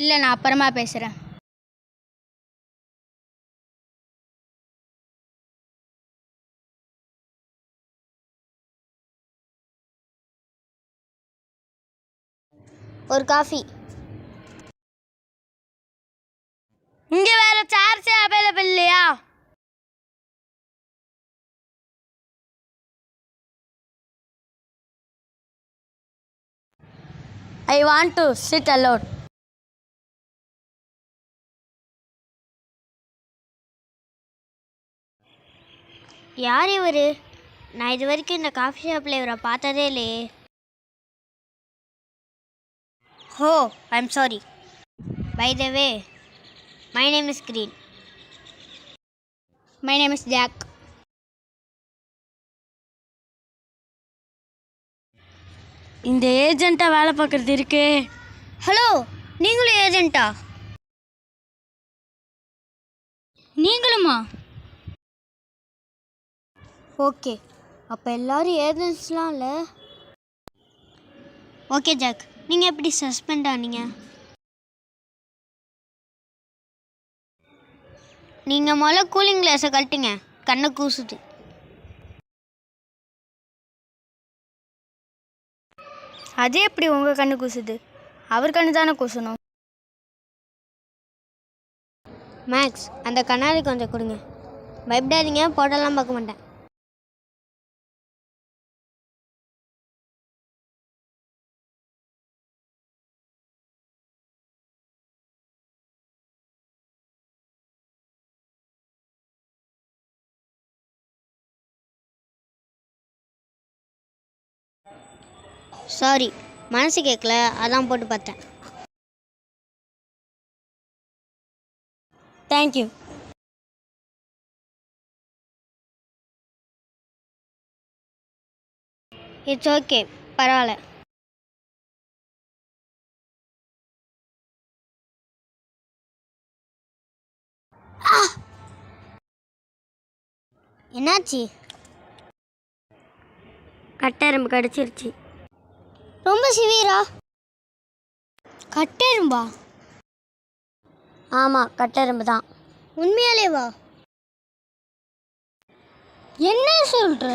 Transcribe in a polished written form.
இல்லை, நான் அப்புறமா பேசுகிறேன். ஒரு காஃபி. இங்கே வேறு சார்ஜே அவைலபிள் இல்லையா? I want to sit alone. யார் இவர்? நான் இது வரைக்கும் இந்த காஃபி ஷாப்பில் இவரை பார்த்ததே இல்லையே. Oh, I'm sorry. By the way, my name is Green. My name is Jack. இந்த ஏஜெண்ட்டாக வேலை பார்க்குறது இருக்கே. ஹலோ, நீங்களும் ஏஜெண்ட்டா? நீங்களுமா? ஓகே, அப்போ எல்லோரும் ஏஜென்ட்ஸ்லாம் இல்லை. ஓகே ஜாக், நீங்கள் எப்படி சஸ்பெண்ட் ஆனீங்க? நீங்கள் முதல்ல கூலிங் கிளாஸை கழட்டுங்க, கண்ணை கூசுது. அது எப்படி உங்கள் கண்ணு கூசுது? அவர் கண்ணு தானே கூசணும். மேக்ஸ், அந்த கண்ணாடி கொஞ்சம் கொடுங்க. பயப்படாதீங்க, போட்டெல்லாம் பார்க்க மாட்டேன். சாரி, மனசு கேட்கல, அதான் போட்டு பார்த்தேன். தேங்க்யூ. இட்ஸ் ஓகே, பரவாயில்ல. என்னாச்சு? கட்டெரும்பு கடிச்சிருச்சு. ரொம்ப சிவியரா? கட்டெரும்பா? ஆமாம், கட்டெரும்பு தான். உண்மையாலேவா? என்ன சொல்கிற?